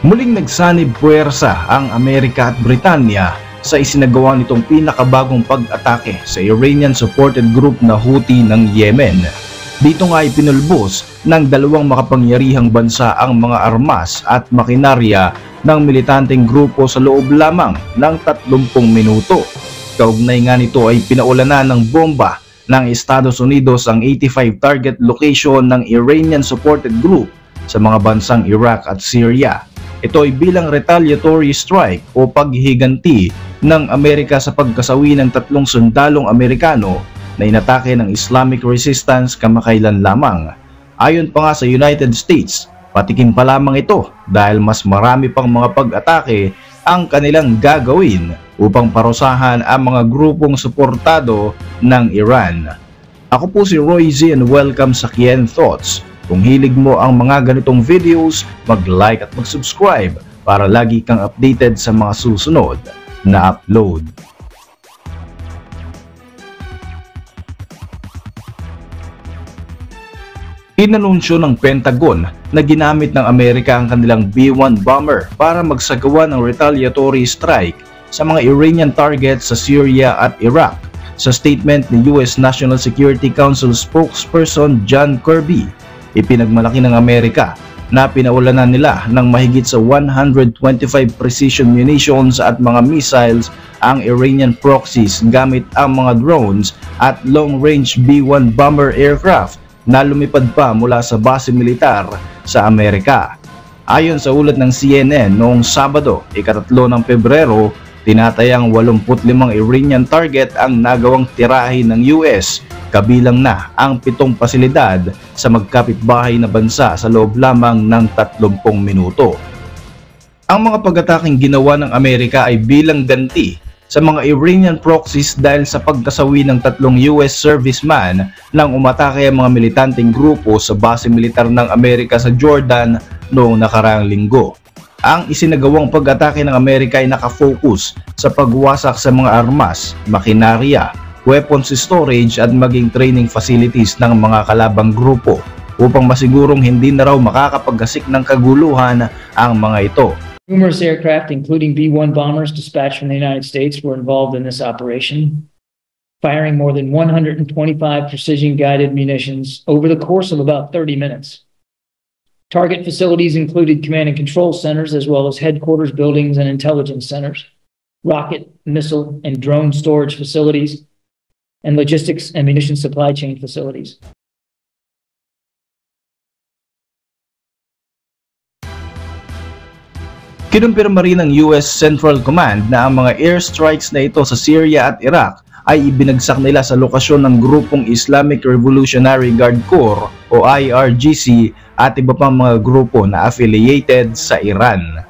Muling nagsanib puwersa ang Amerika at Britanya sa isinagawa nitong pinakabagong pag-atake sa Iranian-supported group na Houthi ng Yemen. Dito nga ay pinulbos ng dalawang makapangyarihang bansa ang mga armas at makinarya ng militanteng grupo sa loob lamang ng 30 minuto. Kaugnay nga nito ay pinaulanan ng bomba ng Estados Unidos ang 85 target location ng Iranian-supported group sa mga bansang Iraq at Syria. Ito ay bilang retaliatory strike o paghihiganti ng Amerika sa pagkasawi ng 3 sundalong Amerikano na inatake ng Islamic Resistance kamakailan lamang. Ayon pa nga sa United States, patikim pa lamang ito dahil mas marami pang mga pag-atake ang kanilang gagawin upang parusahan ang mga grupong suportado ng Iran. Ako po si Roy Z and welcome sa Kien Thoughts. Kung hilig mo ang mga ganitong videos, mag-like at mag-subscribe para lagi kang updated sa mga susunod na upload. Inanunsyo ng Pentagon na ginamit ng Amerika ang kanilang B-1 bomber para magsagawa ng retaliatory strike sa mga Iranian targets sa Syria at Iraq. Sa statement ni US National Security Council spokesperson John Kirby, ipinagmalaki ng Amerika na pinaulanan nila ng mahigit sa 125 precision munitions at mga missiles ang Iranian proxies gamit ang mga drones at long-range B-1 bomber aircraft na lumipad pa mula sa base militar sa Amerika. Ayon sa ulat ng CNN noong Sabado, ika-3 ng Pebrero, tinatayang 85 Iranian target ang nagawang tirahin ng US, kabilang na ang 7 pasilidad sa magkapitbahay na bansa sa loob lamang ng 30 minuto. Ang mga pag-ataking ginawa ng Amerika ay bilang ganti sa mga Iranian proxies dahil sa pagkasawi ng 3 US serviceman nang umatake ang mga militanteng grupo sa base militar ng Amerika sa Jordan noong nakaraang linggo. Ang isinagawang pag-atake ng Amerika ay nakafocus sa pagwasak sa mga armas, makinarya, weapons storage at maging training facilities ng mga kalabang grupo upang masigurong hindi na raw makakapaggasik ng kaguluhan ang mga ito. Numerous aircraft, including B-1 bombers dispatched from the United States, were involved in this operation, firing more than 125 precision-guided munitions over the course of about 30 minutes. Target facilities included command and control centers, as well as headquarters buildings and intelligence centers, rocket, missile, and drone storage facilities, and logistics and munition supply chain facilities. Kinumpirma rin ng US Central Command na ang mga airstrikes na ito sa Syria at Iraq ay ibinagsak nila sa lokasyon ng grupong Islamic Revolutionary Guard Corps o IRGC at iba pang mga grupo na affiliated sa Iran.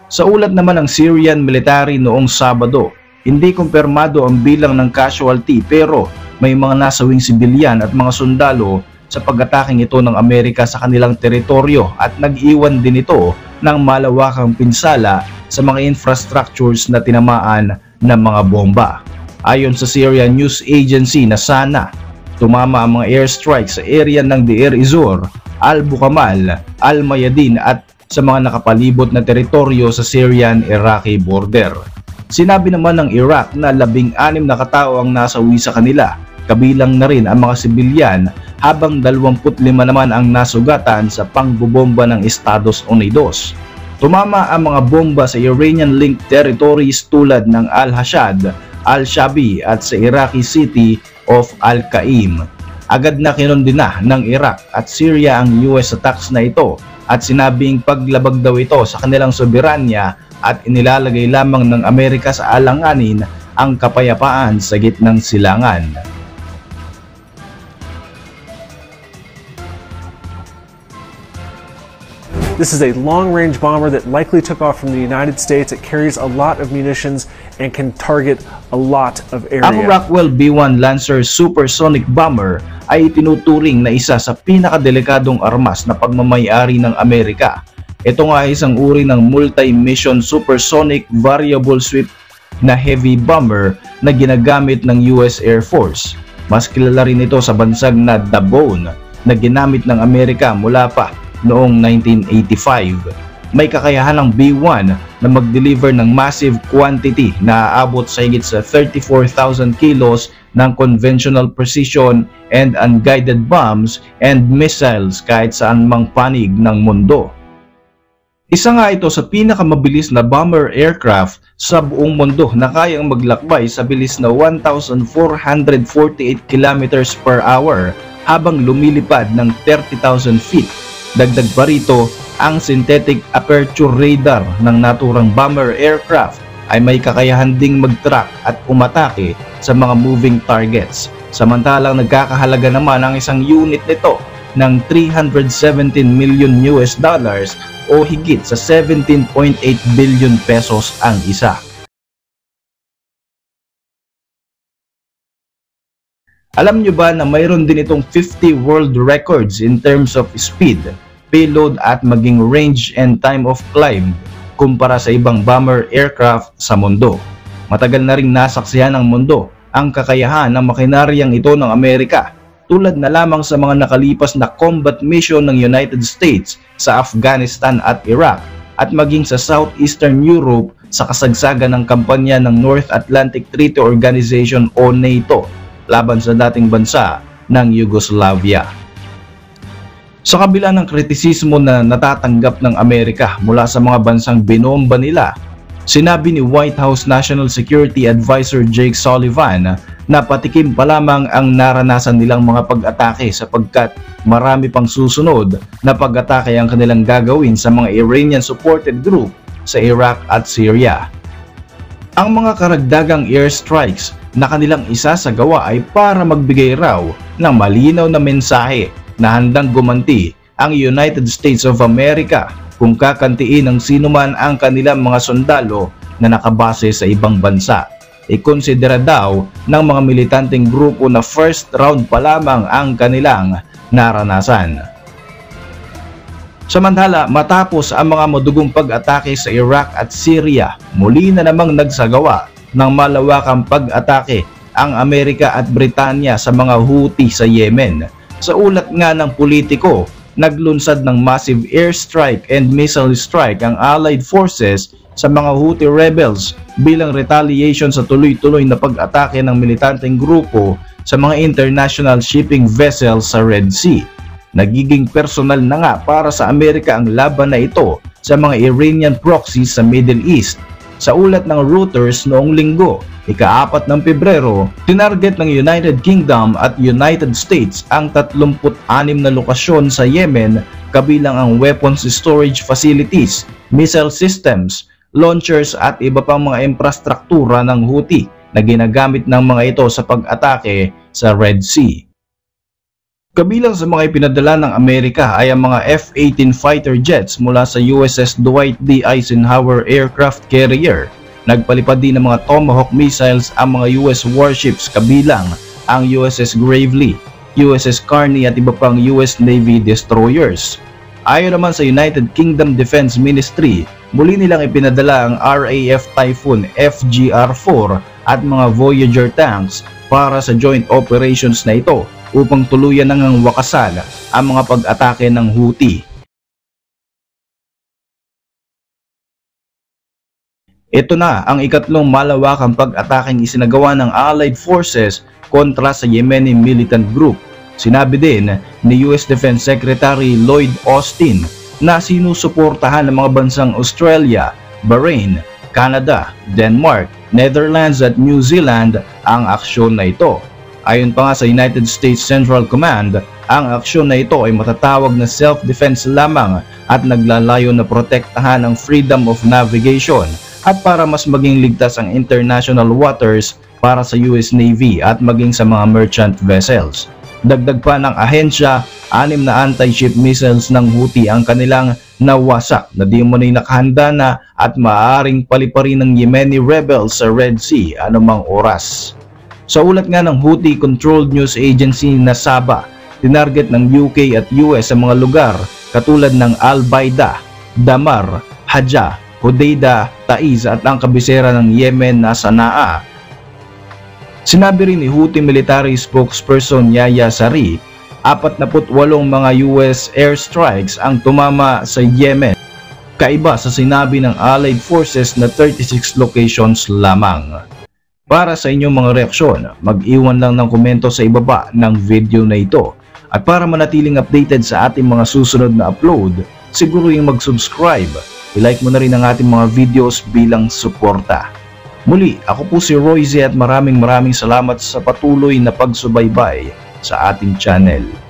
Sa ulat naman ng Syrian military noong Sabado, hindi kumpirmado ang bilang ng casualty pero may mga nasawing sibilyan at mga sundalo sa pag-ataking ito ng Amerika sa kanilang teritoryo at nag-iwan din ito ng malawakang pinsala sa mga infrastructures na tinamaan ng mga bomba. Ayon sa Syrian News Agency na sana tumama ang mga airstrike sa area ng Deir ez-Zor, Al-Bukamal, Al-Mayadin at sa mga nakapalibot na teritoryo sa Syrian-Iraqi border. Sinabi naman ng Iraq na 16 na katao ang nasawi sa kanila, kabilang na rin ang mga sibilyan, habang 25 naman ang nasugatan sa pangbobomba ng Estados Unidos. Tumama ang mga bomba sa Iranian-linked territories tulad ng Al-Hashad, Al-Shabi at sa Iraqi city of Al-Qaim. Agad na kinondena ng Iraq at Syria ang US attacks na ito at sinabing paglabag daw ito sa kanilang soberanya at inilalagay lamang ng Amerika sa alanganin ang kapayapaan sa gitnang silangan. This is a long-range bomber that likely took off from the United States. It carries a lot of munitions and can target a lot of area. Ang Rockwell B-1 Lancer supersonic bomber ay itinuturing na isa sa pinakadelikadong armas na pagmamayari ng Amerika. Ito nga ay isang uri ng multi-mission supersonic variable sweep na heavy bomber na ginagamit ng US Air Force. Mas kilala rin ito sa bansag na The Bone na ginamit ng Amerika mula pa noong 1985. may kakayahan ng B-1 na mag-deliver ng massive quantity na aabot sa higit sa 34,000 kilos ng conventional precision and unguided bombs and missiles kahit saan mang panig ng mundo. Isa nga ito sa pinakamabilis na bomber aircraft sa buong mundo na kayang maglakbay sa bilis na 1,448 kilometers per hour habang lumilipad ng 30,000 feet. Dagdag pa rito, ang synthetic aperture radar ng naturang bomber aircraft ay may kakayahan ding mag-track at umatake sa mga moving targets. Samantalang nagkakahalaga naman ang isang unit nito ng $317 million o higit sa 17.8 billion pesos ang isa. Alam nyo ba na mayroon din itong 50 world records in terms of speed, payload at maging range and time of climb kumpara sa ibang bomber aircraft sa mundo? Matagal na ring nasaksihan ng mundo ang kakayahan ng makinaryang ito ng Amerika, tulad na lamang sa mga nakalipas na combat mission ng United States sa Afghanistan at Iraq at maging sa Southeastern Europe sa kasagsagan ng kampanya ng North Atlantic Treaty Organization o NATO laban sa dating bansa ng Yugoslavia. Sa kabila ng kritisismo na natatanggap ng Amerika mula sa mga bansang binomba nila, sinabi ni White House National Security Advisor Jake Sullivan na patikim pa lamang ang naranasan nilang mga pag-atake sapagkat marami pang susunod na pag-atake ang kanilang gagawin sa mga Iranian-supported group sa Iraq at Syria. Ang mga karagdagang airstrikes na kanilang isasagawa ay para magbigay raw ng malinaw na mensahe na handang gumanti ang United States of America kung kakantiin ng sinuman ang kanilang mga sundalo na nakabase sa ibang bansa. Ikonsidera daw ng mga militanteng grupo na first round pa lamang ang kanilang naranasan. Samantala, matapos ang mga madugong pag-atake sa Iraq at Syria, muli na namang nagsagawa ng malawakang pag-atake ang Amerika at Britanya sa mga Houthi sa Yemen. Sa ulat nga ng politiko, naglunsad ng massive airstrike and missile strike ang Allied forces sa mga Houthi rebels bilang retaliation sa tuloy-tuloy na pag-atake ng militanteng grupo sa mga international shipping vessels sa Red Sea. Nagiging personal na nga para sa Amerika ang laban na ito sa mga Iranian proxies sa Middle East. Sa ulat ng Reuters noong linggo, ika-4 ng Pebrero, tinarget ng United Kingdom at United States ang 36 na lokasyon sa Yemen kabilang ang weapons storage facilities, missile systems, launchers at iba pang mga infrastruktura ng Houthi na ginagamit ng mga ito sa pag-atake sa Red Sea. Kabilang sa mga ipinadala ng Amerika ay ang mga F-18 fighter jets mula sa USS Dwight D. Eisenhower aircraft carrier. Nagpalipad din ng mga Tomahawk missiles ang mga US warships kabilang ang USS Gravely, USS Carney at iba pang US Navy destroyers. Ayon naman sa United Kingdom Defense Ministry, muli nilang ipinadala ang RAF Typhoon FGR-4 at mga Voyager tanks para sa joint operations na ito upang tuluyan nang wakasan ang mga pag-atake ng Houthi. Ito na ang ikatlong malawakang pag-ataking isinagawa ng Allied Forces kontra sa Yemeni militant group. Sinabi din ni US Defense Secretary Lloyd Austin na sinusuportahan ng mga bansang Australia, Bahrain, Canada, Denmark, Netherlands at New Zealand ang aksyon na ito. Ayon pa nga sa United States Central Command, ang aksyon na ito ay matatawag na self-defense lamang at naglalayo na protektahan ang freedom of navigation at para mas maging ligtas ang international waters para sa US Navy at maging sa mga merchant vessels. Dagdag pa ng ahensya, 6 na anti-ship missiles ng Houthi ang kanilang nawasak na di umano'y nakahanda na at maaaring paliparin ng Yemeni rebels sa Red Sea anumang oras. Sa ulat nga ng Houthi-controlled news agency na Saba, tinarget ng UK at US sa mga lugar katulad ng Al-Baida, Damar, Haja, Hodeidah, Taiz at ang kabisera ng Yemen na Sanaa. Sinabi rin ni Houthi military spokesperson Yahya Saree, 48 mga US airstrikes ang tumama sa Yemen kaiba sa sinabi ng Allied Forces na 36 locations lamang. Para sa inyong mga reaksyon, mag-iwan lang ng komento sa ibaba ng video na ito. At para manatiling updated sa ating mga susunod na upload, siguruhin mag-subscribe. I-like mo na rin ang ating mga videos bilang suporta. Muli, ako po si Royce at maraming salamat sa patuloy na pagsubaybay sa ating channel.